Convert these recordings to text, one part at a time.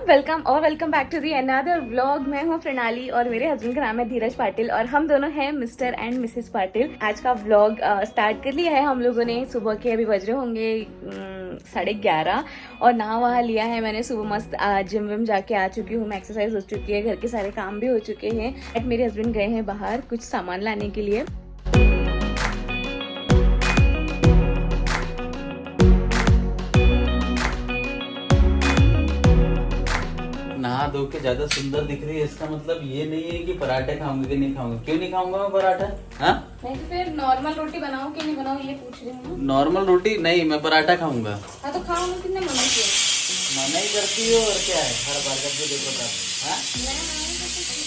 Welcome back to the another vlog. मैं हूँ प्रणाली और मेरे हस्बैंड का नाम है धीरज पाटिल और हम दोनों हैं मिस्टर एंड मिसेस पाटिल। आज का व्लॉग स्टार्ट कर लिया है हम लोगों ने। सुबह के अभी बज रहे होंगे 11:30 और नहा वहा लिया है मैंने। सुबह मस्त जिम विम जाके आ चुकी हूँ मैं। एक्सरसाइज हो चुकी है, घर के सारे काम भी हो चुके हैं। बट मेरे हस्बैंड गए हैं बाहर कुछ सामान लाने के लिए। नहा धो के ज्यादा सुंदर दिख रही है, इसका मतलब ये नहीं है कि पराठे खाऊंगी कि नहीं खाऊंगी। क्यों नहीं खाऊंगा मैं पराठा? हाँ, नहीं तो फिर नॉर्मल रोटी बनाऊं कि नहीं बनाऊं ये पूछ रही हूँ। नॉर्मल रोटी नहीं, मैं पराठा खाऊंगा। हाँ तो खाओ, कितने मना किया? मना ही करती हो और क्या है, हर बार जब भी देखो तब। हाँ,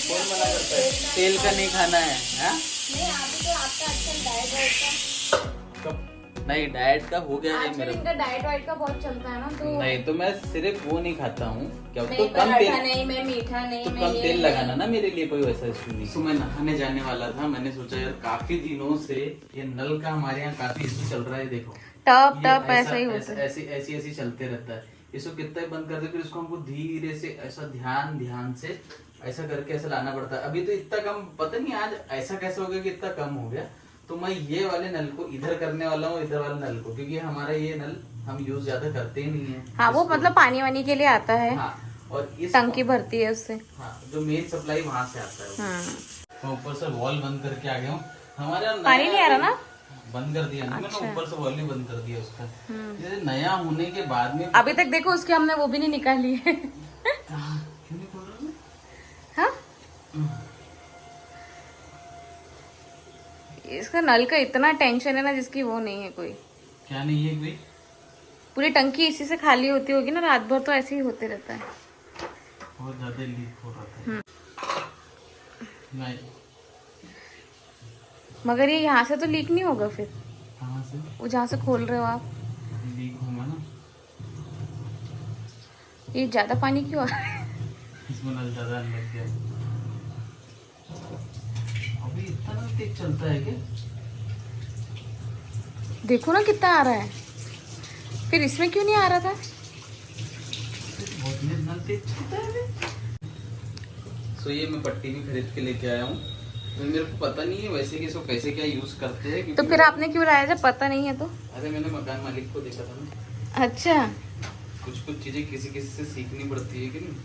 कौन मना करता है? तेल का नहीं खाना है। हाँ नहीं, आप तो आपका अच्छा डाइट वाइट का कब? नहीं, डाइट का हो गया है आजकल मेरा। इनका डाइट वाइट का बहुत चलता है ना, तो नहीं तो मैं सिर्फ वो नहीं खाता हूँ। क्या मैं तो कम तेल नहीं, मैं मीठा नहीं, तो मैं कम ये तेल नहीं। लगाना ना, मेरे लिए कोई वैसा इशू नहीं। तो मैं नहाने जाने वाला था, मैंने सोचा यार काफी दिनों से ये नल का हमारे यहाँ काफी इशू चल रहा है। देखो टप ये टप ऐसा ही होता है। ऐसी चलते रहता है। इसको कितना ही बंद कर दे, फिर इसको हमको धीरे से ऐसा ध्यान से ऐसा करके ऐसा लाना पड़ता है। अभी तो इतना कम, पता नहीं आज ऐसा कैसे हो गया कि इतना कम हो गया। तो मैं ये वाले नल को इधर करने वाला हूँ, इधर वाले नल को, क्योंकि हमारा ये नल हम यूज ज्यादा करते ही नहीं है। हाँ, वो मतलब पानी वानी के लिए आता है। हाँ, और इस टंकी भरती है उससे। हाँ, जो मेन सप्लाई वहां से आता है। मैं ऊपर से वॉल बंद करके आ गया हूँ। हमारे यहाँ पानी नहीं आ रहा ना? बंद कर दिया ना मैंने, ऊपर से वॉल भी बंद कर दिया उसका। ये नया होने के बाद में अभी तक देखो उसके हमने वो भी नहीं निकाली है। क्यों नहीं खोल रहा मैं? हाँ, इसका नल का इतना टेंशन है ना जिसकी वो नहीं है कोई। क्या नहीं है कोई? पूरी टंकी इसी से खाली होती होगी ना, रात भर तो ऐसे ही होते रहता है। बहुत ज्यादा लीक हो रहा था। नहीं, मगर ये यहाँ से तो लीक नहीं होगा फिर। कहाँ से वो जहाँ से खोल रहे हो आप, लीक होगा ना? ये ज्यादा पानी क्यों आ रहा है? इसमें नल ज्यादा लग गया। अभी इतना नल तेज चलता है क्या? देखो ना कितना आ रहा है, फिर इसमें क्यों नहीं आ रहा था? बहुत नल तेज चलता है। सो ये मैं पट्टी भी खरीद के लेके आया हूँ। तो मेरे को पता नहीं है वैसे कि इसको कैसे क्या यूज करते हैं। तो फिर आपने क्यों लाया जब पता नहीं है तो? अरे मैंने मकान मालिक को देखा था ना। अच्छा, कुछ चीजें किसी से सीखनी पड़ती है कि नहीं।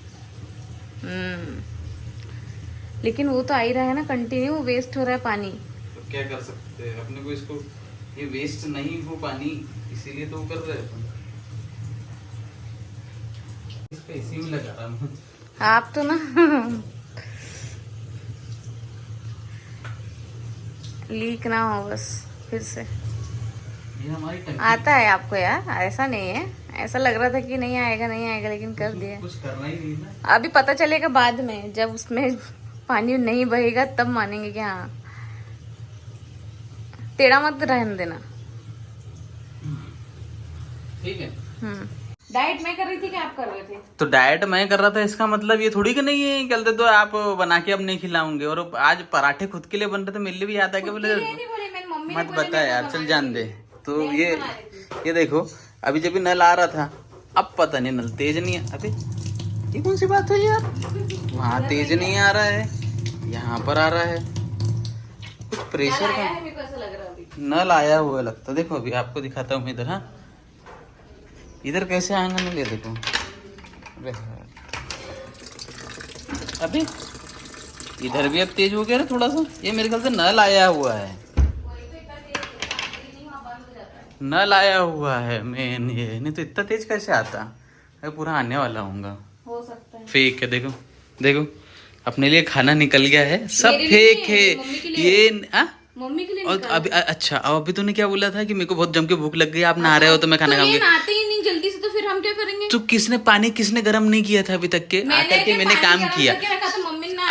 लेकिन वो तो आ ही रहा है ना, कंटिन्यू वेस्ट हो रहा है पानी। तो क्या कर सकते हैं अपने को, इसको ये वेस्ट नहीं हो पानी, इसीलिए तो वो कर रहे हैं अपन। इसका इसी में लगा रहा हूँ। आप तो ना लीक ना हो बस फिर से। ये हमारी टंकी आता है आपको यार, ऐसा नहीं है। ऐसा लग रहा था कि नहीं आएगा लेकिन कर दिया। कुछ करना ही नहीं ना। अभी पता चलेगा बाद में, जब उसमें पानी नहीं बहेगा तब मानेंगे कि हाँ। टेढ़ा मत रहने देना। ठीक है। डाइट मैं कर रही थी कि आप कर रहे थे? तो डाइट मैं कर रहा था, इसका मतलब ये थोड़ी कि नहीं है कहते तो आप बना के अब नहीं खिलाऊंगे। और आज पराठे खुद के लिए बन रहे थे, मेरे लिए भी आता है कि बोले मत बता यार, चल जान दे। तो ये देखो, अभी जब भी नल आ रहा था, अब पता नहीं नल तेज नहीं है। अभी ये कौन सी बात है यार, वहाँ तेज नहीं आ रहा है, यहाँ पर आ रहा है। कुछ प्रेशर का नल आया हुआ लगता। देखो अभी आपको दिखाता हूँ इधर। हाँ, इधर कैसे आएंगे नल, ये देखो। अभी इधर भी अब तेज हो गया थोड़ा सा। ये मेरे ख्याल से नल आया हुआ है, नल आया हुआ है मेन। ये नहीं तो इतना तेज कैसे आता? मैं पूरा आने वाला हूँगा। हो सकता है। फेक है, देखो देखो, अपने लिए खाना निकल गया है, सब फेक है ये। मम्मी के लिए और अभी अच्छा, अब अभी तूने क्या बोला था कि मेरे को बहुत जम के भूख लग गई, आप नहा रहे हो तो मैं खाना खाऊंगी। नहाते ही नहीं जल्दी से, तो फिर हम क्या करेंगे? तो किसने गरम नहीं किया था अभी तक के? आकर के मैंने काम किया,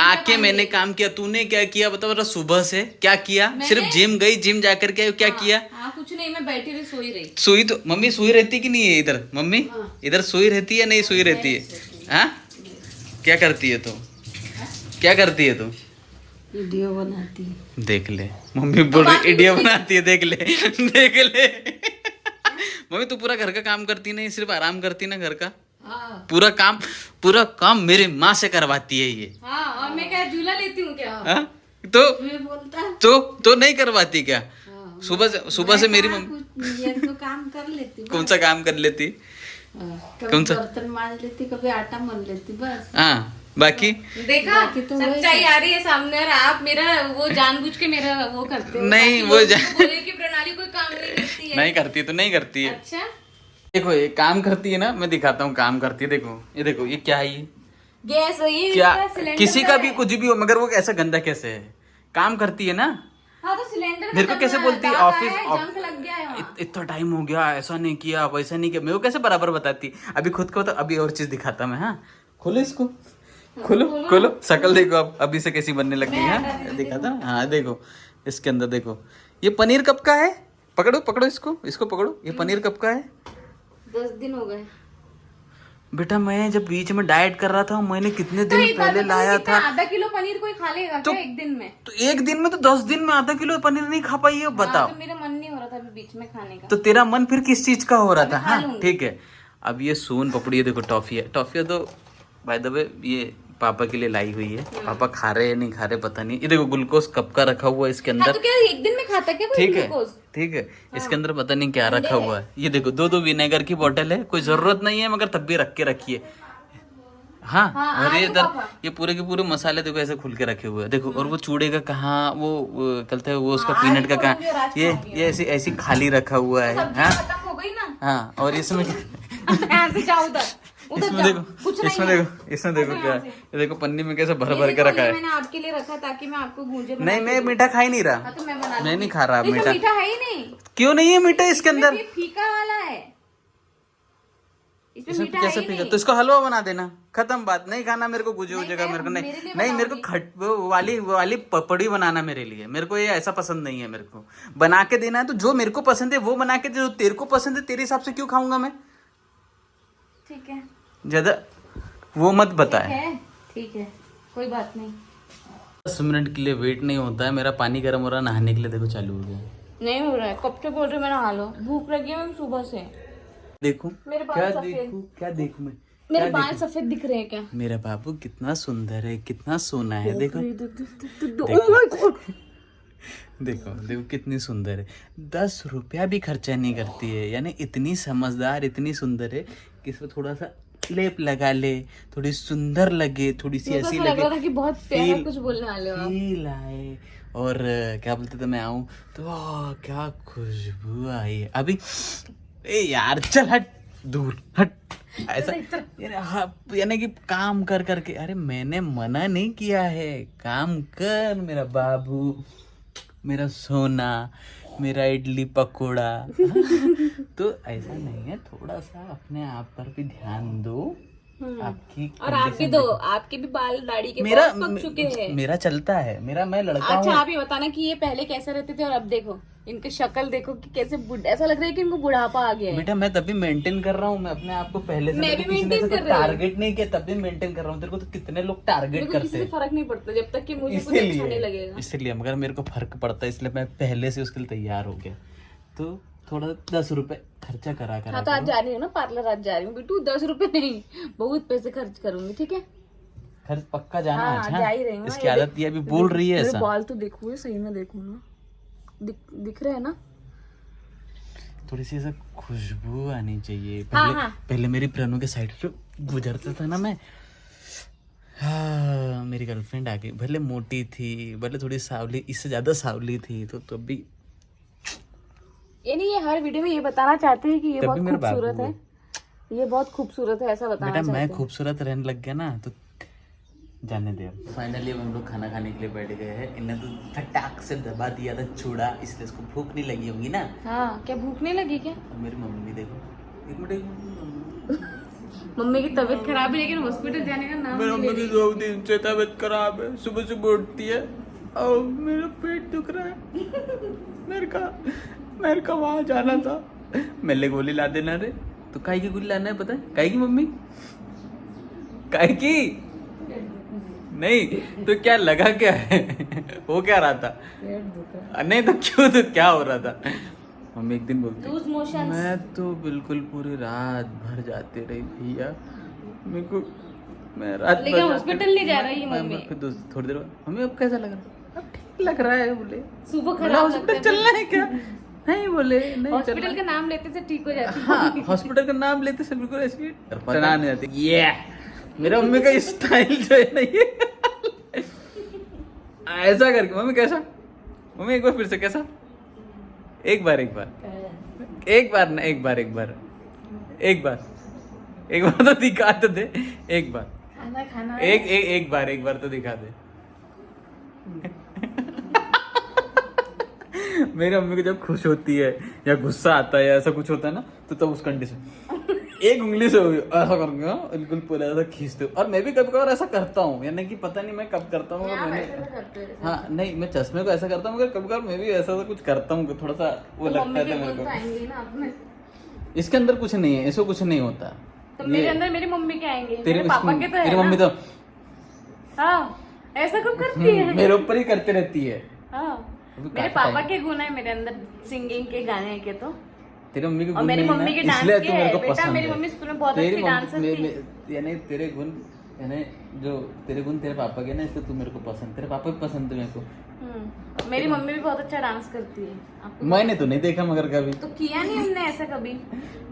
आके मैंने काम किया। तूने क्या किया बता बता? सुबह से क्या किया? सिर्फ जिम गई, जिम जाकर के क्या किया? कुछ नहीं, मैं बैठी रही, सोई रही। सोई तो मम्मी सोई रहती कि नहीं है इधर? मम्मी इधर सोई रहती है नहीं सोई रहती है? हाँ, क्या करती है तू? क्या करती है तू? वीडियो बनाती है। देख ले, मम्मी बोल रही वीडियो बनाती है, देख ले देख ले। मम्मी तू पूरा घर का काम करती नहीं, सिर्फ आराम करती ना घर का? पूरा काम मेरी माँ से करवाती है ये। हाँ, और मैं क्या झूला लेती हूँ क्या? हाँ? तो नहीं करवाती क्या? सुबह से मेरी मम्मी ये तो काम कर लेती, कौन सा काम कर लेती? कभी कौन सा? बर्तन मांज लेती, कभी आटा मल लेती, बस। हाँ, बाकी देखा, बाकी तो वही सच्चाई आ रही है सामने और आप मेरा वो जानबूझ के मेरा वो करते हो नहीं, ताकि वो लोग बोले कि प्रणाली कोई काम नहीं करती है। नहीं करती तो नहीं करती है। अच्छा, देखो ये काम करती है ना, मैं दिखाता हूँ काम करती है। देखो ये क्या है? ये गैस ये क्या? इसका सिलेंडर किसी का भी है। कुछ भी हो, मगर वो ऐसा गंदा कैसे है? काम करती है ना। हाँ, तो सिलेंडर मेरे को कैसे बोलती है ऑफिस जंग लग गया है वहाँ। इतना टाइम हो गया, ऐसा नहीं किया, वैसा नहीं किया, मेरे को कैसे बराबर बताती? अभी खुद को तो अभी और चीज दिखाता मैं। हाँ, खोलो इसको, खोलो शकल देखो अब अभी से कैसी बनने लग गई है। दिखाता ना। हाँ देखो इसके अंदर देखो, ये पनीर कब का है? पकड़ो इसको पकड़ो। ये पनीर कब का है? 10 दिन हो गए बेटा मैं जब बीच में डाइट कर रहा था, मैंने कितने तो दिन पहले लाया था। आधा किलो पनीर कोई खा लेगा तो- क्या एक दिन में? तो एक दिन में तो 10 दिन में आधा किलो पनीर नहीं खा पाई है, बताओ। तो मेरा मन नहीं हो रहा था अभी बीच में खाने का। तो तेरा मन फिर किस चीज का हो रहा था? खा हाँ लूंगी। ठीक है। अब ये सोन पपड़ी है, देखो टॉफी है। टॉफी तो बाय द वे ये पापा के लिए लाई हुई है। पापा खा रहे हैं नहीं खा रहे पता नहीं। ये देखो ग्लूकोज कप का रखा हुआ है इसके हाँ, अंदर। तो क्या एक दिन में खाता क्या कोई ठीक है ग्लूकोज? ठीक है। इसके अंदर पता नहीं क्या रखा हुआ है। ये देखो दो विनेगर की बोतल है, कोई जरूरत नहीं है मगर तब भी रख के रखिए। हाँ, और ये इधर ये पूरे के पूरे मसाले देखो ऐसे खुल के रखे हुए हैं। देखो और वो चूड़े का कहाँ, वो कहते हैं वो उसका पीनट का कहाँ, ये ऐसी खाली रखा हुआ है। हाँ खत्म हो गई ना। हाँ, और इसमें यहाँ से जाओ उधर इसमें देखो क्या है। ये देखो पन्नी में कैसे भर के रखा है। मैंने आपके लिए रखा ताकि मैं आपको गूंजे नहीं, मैं मीठा खा ही नहीं रहा। तो मैं बना मैं नहीं खा रहा मीठा मीठा। मीठा है ही नहीं, क्यों नहीं है मीठा इसके अंदर? ये फीका वाला है, इसमें इसमें मीठा कैसे है ही पीगा? नहीं। तो इसको हलवा बना देना, खत्म बात। नहीं खाना मेरे को गुजे उजेगा मेरे को। मेरे नहीं लिए नहीं, मेरे को वो वाली पपड़ी बनाना मेरे लिए। मेरे को ये ऐसा पसंद नहीं है। मेरे को बना के देना है तो जो मेरे को पसंद है वो बना के दे। जो तेरे को पसंद है तेरे हिसाब से क्यों खाऊंगा मैं? ठीक है, ज्यादा वो मत बताए। ठीक है, कोई बात नहीं। 10 मिनट के लिए वेट नहीं होता है मेरा। पानी गर्म हो रहा है, नहाने के लिए देखो चालू हो गया। नहीं हो रहा है, कब से बोल रहे मैं नहा लो, भूख लगी है मैं सुबह से। देखो मेरे बाल क्या सफेद। देखूं, क्या देखूं मैं? मेरे बाल सफेद दिख रहे हैं क्या? मेरा बाबू कितना सुंदर है, कितना सोना है। देखो Oh my God! देखो कितनी सुंदर है। 10 रुपया भी खर्चा नहीं करती है, यानी इतनी समझदार, इतनी सुंदर है कि इसमें थोड़ा सा लेप लगा ले, थोड़ी सुंदर लगे, थोड़ी सी ऐसी लग रहा था लगे कि बहुत प्यारा कुछ बोलने वाले हो आप। फील आए। और क्या बोलते थे, मैं आऊं तो क्या खुशबू आई है अभी। ए यार चल हट, दूर हट। ऐसा यानी कि काम कर करके। अरे मैंने मना नहीं किया है, काम कर मेरा बाबू, मेरा सोना, मेरा इडली पकोड़ा। तो ऐसा नहीं है, थोड़ा सा अपने आप पर भी ध्यान दो। आपकी और आपके दो, आपके भी बाल दाढ़ी के मेरा बहुत पक चुके हैं। मेरा चलता है, मैं लड़का अच्छा हूँ। आप ये बताना कि ये पहले कैसे रहते थे और अब देखो इनकी शक्ल देखो कि कैसे ऐसा लग रहा है कि इनको बुढ़ापा आ गया है। बेटा मैं तभी मेंटेन कर रहा हूँ, मैं अपने आप को पहले से। मैं भी किसी ने maintain ऐसा कर रही हूँ। टारगेट नहीं किया, तब भी मेंटेन कर रहा हूँ। तेरे को तो कितने लोग टारगेट मेरे को करते किसी से हैं। फर्क नहीं पड़ता जब तक कि मुझे कुछ अच्छा नहीं लगेगा। इसीलिए मगर मेरे को फर्क पड़ता है, इसलिए मैं पहले से उसके लिए तैयार हो गया। तो थोड़ा 10 रुपए खर्चा करा हाँ तो आज जा रही हूँ ना पार्लर, आज जा रही हूँ बेटू। 10 रुपए नहीं, बहुत पैसे खर्च करूंगी, ठीक है? खर्च पक्का जाना। हाँ, अच्छा जा ही रही हूँ। इसकी आदत ये अभी बोल रही है मेरे ऐसा। बाल तो देखो, ये सही में देखो ना, दिख रहे हैं ना। थोड़ी सी ऐसा खुशबू आनी चाहिए। हाँ, पहले हाँ। पहले मेरी प्रणु के साइड से गुजरता था ना मैं, हाँ मेरी गर्लफ्रेंड आ गई। भले मोटी थी, भले थोड़ी सावली, इससे ज्यादा सावली थी, तो अभी ये नहीं, ये हर वीडियो में ये बताना चाहते हैं कि ये बहुत मेरा बाबू खूबसूरत है, ये बहुत खूबसूरत है, ऐसा बताना बेटा चाहते मैं हैं। खूबसूरत रहने लग गया ना, तो जाने दे। फाइनली हम लोग खाना खाने के लिए बैठ गए हैं। इन्हें तो फटाक से दबा दिया था चूड़ा, इसलिए इसको भूख नहीं लगी होगी ना। हाँ, क्या भूख नहीं लगी क्या? और मेरी मम्मी देखो, एक मिनट। मम्मी की तबीयत खराब है लेकिन हॉस्पिटल जाने का नाम मेरी नहीं ले मम्मी की रही। 2 दिन से तबीयत खराब है, सुबह सुबह उठती है और मेरा पेट दुख रहा है। मेरे का वहाँ जाना था। मेले गोली ला देना रे। तो काई की गोली लाना है पता है? काई की मम्मी, काई की नहीं तो क्या लगा, क्या है? हो क्या रहा था? नहीं तो क्यों, तो क्या हो रहा था? मम्मी एक दिन बोलती लूज मोशन। मैं तो बिल्कुल पूरी रात भर जाते रही भैया, मेरे को मैं रात लेकिन भर हॉस्पिटल नहीं जा रही मम्मी। फिर थोड़ी देर बाद मम्मी अब कैसा लग रहा है, अब ठीक लग रहा है बोले। सुबह बोला खराब हॉस्पिटल चलना है क्या, नहीं बोले नहीं हॉस्पिटल का नाम लेते से ठीक हो जाती है। हाँ हॉस्पिटल का नाम लेते से बिल्कुल ऐसी पता नहीं आती। ये मेरे मम्मी का स्टाइल जो है ना ये ऐसा करके मम्मी कैसा, मम्मी एक बार फिर से कैसा, एक बार ना एक बार तो दिखा तो दे, एक बार खाना एक बार तो दिखा दे। मेरी मम्मी को जब खुश होती है या गुस्सा आता है या ऐसा कुछ होता है ना, तो तब उस कंडीशन एक उंगली से ऐसा करके बिल्कुल पूरा ऐसा खींचते हो। और मैं भी कभी कभार ऐसा करता हूँ, यानी कि पता नहीं मैं कब करता हूँ, मैंने हाँ नहीं मैं चश्मे को ऐसा करता हूँ, मगर कभी कभार मैं भी ऐसा कुछ करता हूँ, थोड़ा सा वो लगता है मेरे को। इसके अंदर कुछ नहीं है, ऐसा कुछ नहीं होता। तो मेरे अंदर मेरी मम्मी के आएंगे, तेरे मेरे पापा के तो है तेरी ना। मम्मी तो हाँ ऐसा कब करती है। मेरे ऊपर ही करती रहती है। हाँ अभी मेरे काफी पापा time- के गुण है मेरे अंदर, सिंगिंग के गाने के। तो तेरी मम्मी के और गुण मेरी नहीं है मम्मी ना, के डांस इसलिए के तू मेरे को है। बेटा पसंद मेरी है। मम्मी स्कूल में बहुत तेरी अच्छी मम्मी- डांसर थी। यानी तेरे गुण, यानी जो तेरे गुण तेरे पापा के ना, इसलिए तू मेरे को पसंद, तेरे पापा भी पसंद है मेरे को। मेरी मम्मी भी बहुत अच्छा डांस करती है। आपको मैंने तो नहीं देखा मगर कभी। तो किया नहीं हमने ऐसा कभी।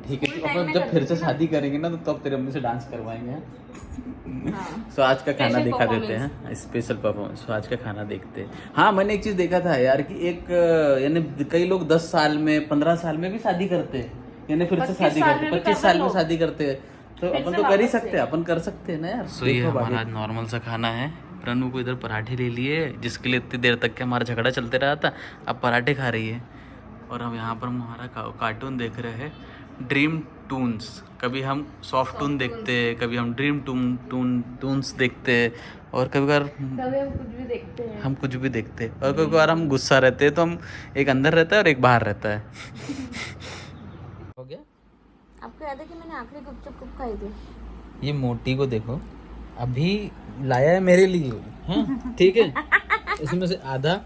ठीक है, School तो time अपन में जब फिर करती से थी ना। शादी करेंगे ना, तो तब तेरे मम्मी से डांस करवाएंगे। हाँ। सो आज का खाना Special दिखा देते हैं, स्पेशल परफॉर्मेंस। सो आज का खाना देखते हैं। हाँ मैंने एक चीज देखा था यार कि एक यानी कई लोग 10 साल में 15 साल में भी शादी करते हैं, यानी फिर से 25 शादी साल करते में भी 25 कर साल में लो। शादी करते हैं, तो फिर अपन से तो कर ही वापस सकते से। हैं, अपन कर सकते हैं ना यार। सो ये देखो हमारा बाकी- आज नॉर्मल सा खाना है। प्रनु को इधर पराठे ले लिए, जिसके लिए इतनी देर तक के हमारा झगड़ा चलते रहा था, अब पराठे खा रही है। और हम यहाँ पर हमारा कार्टून देख रहे हैं, ड्रीम टून्स। कभी हम सॉफ्ट टून देखते हैं, कभी हम ड्रीम टून्स देखते हैं, और कभी बार कभी हम कुछ भी देखते हैं। हम कुछ भी देखते हैं। और कभी बार हम गुस्सा रहते हैं, तो हम एक अंदर रहता है और एक बाहर रहता है। हो गया। आपको याद है कि मैंने आखिरी गुपचुप कब खाई थी? ये मोटी को देखो, अभी लाया है मेरे लिए, हाँ ठीक है। इसमें से आधा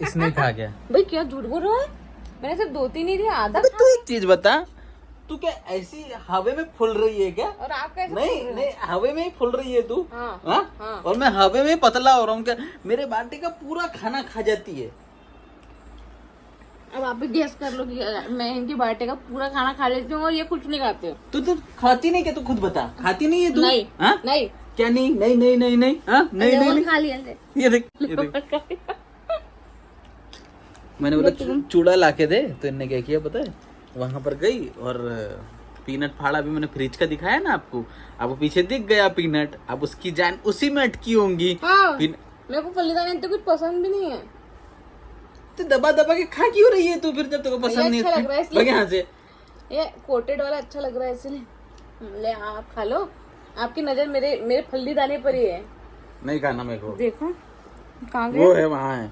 इसने खा गया। भाई क्या झूठ बोल रहा है, मैंने सिर्फ 2-3 ही दिया, आधा। अबे तू एक चीज बता, तू क्या ऐसी हवे में फुल रही है क्या? और आप कैसे? नहीं नहीं, हवे में ही फुल रही है तू। हाँ, हाँ? हाँ। और मैं हवे में ही पतला हो रहा हूँ क्या? मेरे बाटी का पूरा खाना खा जाती है। अब आप भी गेस कर लो कि मैं इनके बाटे का पूरा खाना खा लेती हूँ और ये कुछ नहीं खाते हो। तू खाती नहीं क्या? तू खुद बता, खाती नहीं है तू? नहीं, हाँ? नहीं। क्या नहीं नहीं नहीं नहीं नहीं, हाँ? नहीं नहीं नहीं। खा लिया ले। ये देख ये देख, मैंने बोला चूड़ा ला के दे, तो इनने क्या किया पता है, वहां पर गई और पीनट फाड़ा। अभी मैंने फ्रिज का दिखाया ना आपको, आपको पीछे दिख गया पीनट, अब उसकी जान उसी में अटकी होंगी। हाँ, मेरे को फलीदाने तो कुछ पसंद भी नहीं है। तो दबा दबा के खा क्यों रही है तू फिर, जब तेको पसंद नहीं अच्छा लग रहा है इसलिए। भाग यहाँ से। ये कोटेड वाला अच्छा लग रहा है इसलिए। ले आप खा लो, आपकी नजर मेरे फल्ली दाने पर ही है। नहीं खाना मेरे को, देखो कहाँ वो गया। है वहाँ है।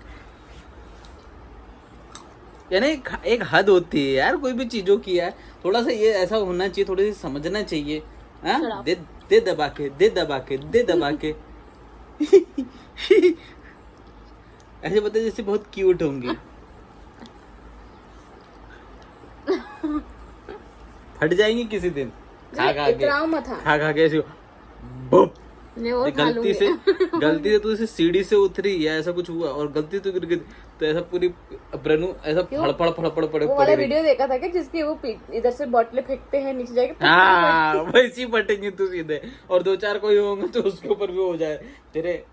यानी एक हद होती है यार, कोई भी चीजों की यार, थोड़ा सा ये ऐसा होना चाहिए, थोड़ी सी समझना चाहिए। हाँ? दे दबा के, दे दबा के, दे दबा के। ऐसे पता है जैसे बहुत क्यूट होंगी। फट जाएंगी किसी दिन, खा खा के, इतना मत था। खा खा के ऐसे बुप। ले और खा गलती से लूंगी। तू इसे सीढ़ी से उतरी या ऐसा कुछ हुआ और गलती तो गिर गई, तो ऐसा पूरी ब्रनु ऐसा फड़फड़ फड़फड़ पड़े वो वाला पड़े। वीडियो देखा था क्या, जिसकी वो इधर से बॉटलें फेंकते हैं नीचे जाके। हाँ वैसी पटेंगे तू सीधे, और 2-4 कोई होंगे तो उसके ऊपर भी हो जाए तेरे।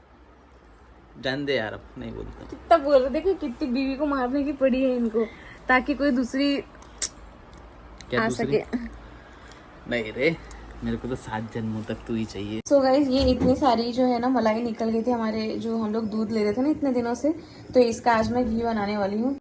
जान दे यार, अब नहीं बोलता। कितना बोल रहे, देखो कितनी बीवी को मारने की पड़ी है इनको, ताकि कोई दूसरी क्या आ दूसरी? सके। नहीं रे, मेरे को तो 7 जन्मों तक तू ही चाहिए। सो गाइज ये इतनी सारी जो है ना मलाई निकल गई थी हमारे, जो हम लोग दूध ले रहे थे ना इतने दिनों से, तो इसका आज मैं घी बनाने वाली हूँ।